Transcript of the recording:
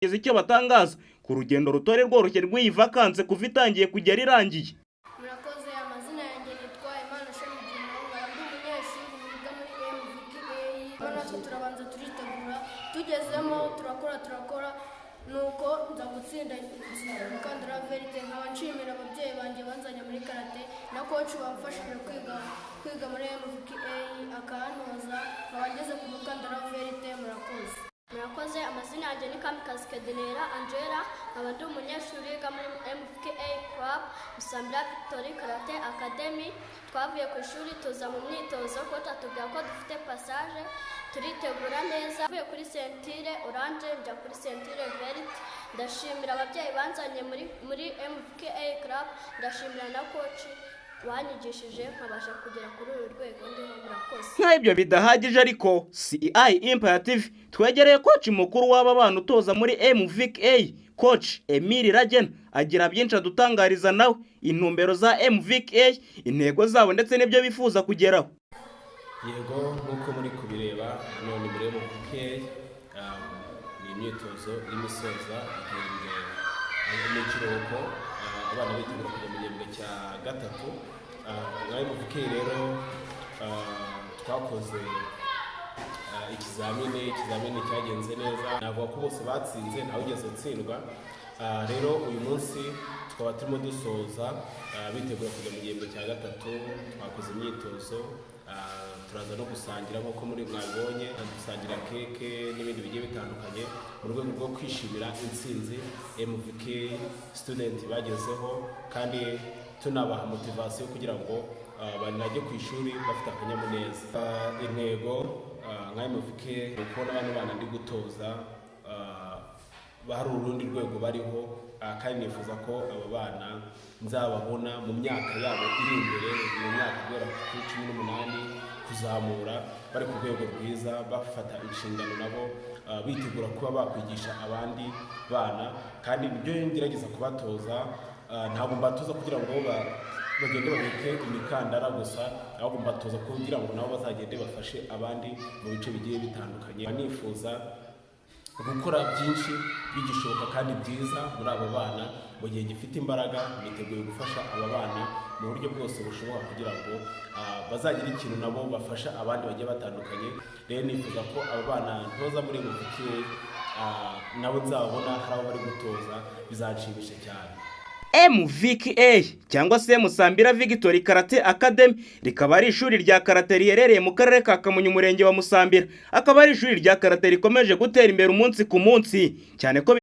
icyo batangaza ku rugendo rutore rworoshye rw'iyi vakanse kuva itangiye kugera irangiye. Murakoze, amazina yanjye nitwa Imana Shamigina, ndi umunyeshuri wiga muri MVKA. Natwe turabanza turitegura, tugezemo turakora nuko nza gutsinda umukandara verite. Nkaba nshimira ababyeyi banjye banzanye muri karate na coach wamfashije kwiga muri MVKA akantoza, nkaba ngeze ku mukandara verite. Murakoze, amazina yanjye ni Kamikazi Kedenera Angela, nkaba ndi umunyeshuri wiga muri MVKA Club Musambira Victory Karate Academy. Twavuye ku ishuri tuza mu myitozo ko tatubwira ko dufite passage, turitegura neza. Tuvuye kuri Sentire Orange njya kuri Sentire Verte. Ndashimira ababyeyi banzanye muri MVKA Club, ndashimira na coach wanyigishije nkabasha kugera kuri uru rwego ndiho. Murakoze. Nk'ibyo bidahagije ariko CI Imperative twegereye coach mukuru w'aba bana utoza muri MVKA, coach Emile Ragen, agira byinshi adutangariza nawe intumbero za MVKA, intego zabo ndetse n'ibyo bifuza kugeraho. Yego, nk'uko muri kubireba none muri MVKA ni imyitozo y'imisoza igihembwe n'ikiruhuko, abana bitegura kujya mu gihembwe cya gatatu. Nka MVKA rero twakoze ikizamini cyagenze neza, navuga ko bose batsinze ntawe ugeze utsindwa. Rero uyu munsi tukaba turimo dusoza bitegura kujya mu gihembwe cya gatatu. Twakoze imyitozo, turaza no gusangira nk'uko muri mwabibonye, dusangira keke n'ibindi bigiye bitandukanye mu rwego rwo kwishimira intsinzi MVKA student bagezeho, kandi tunabaha motivation kugira ngo banajye ku ishuri bafite akanyamuneza. Intego nka MVKA ni ukubona bano bana ndi gutoza hari urundi rwego bariho, kandi nifuza ko aba bana nzababona mu myaka yabo iri imbere, mu myaka guhera kuri 18 kuzamura, bari ku rwego rwiza, bafata inshingano nabo, bitegura kuba bakwigisha abandi bana. Kandi ibyo ngerageza kubatoza ntabwo mbatoza kugira ngo bagende babike imikandara gusa, ahubwo mbatoza kugira ngo nabo bazagende bafashe abandi mu bice bigiye bitandukanye. Nifuza gukora byinshi bigishoboka kandi byiza muri abo bana mu gihe gifite imbaraga. Niteguye gufasha aba bana mu buryo bwose bushoboka kugira ngo bazagira ikintu nabo bafasha abandi bagiye batandukanye. Rero nifuza ko aba bana ntoza muri MVKA nabo nzababona hari aho bari gutoza, bizanshimisha cyane. MVKA cyangwa se Musambira Victory Karate Academy rikaba ari ishuri rya karate riherereye mu karere ka Kamonyi, umurenge wa Musambira. Akaba ari ishuri rya karate rikomeje gutera imbere umunsi ku munsi, cyane ko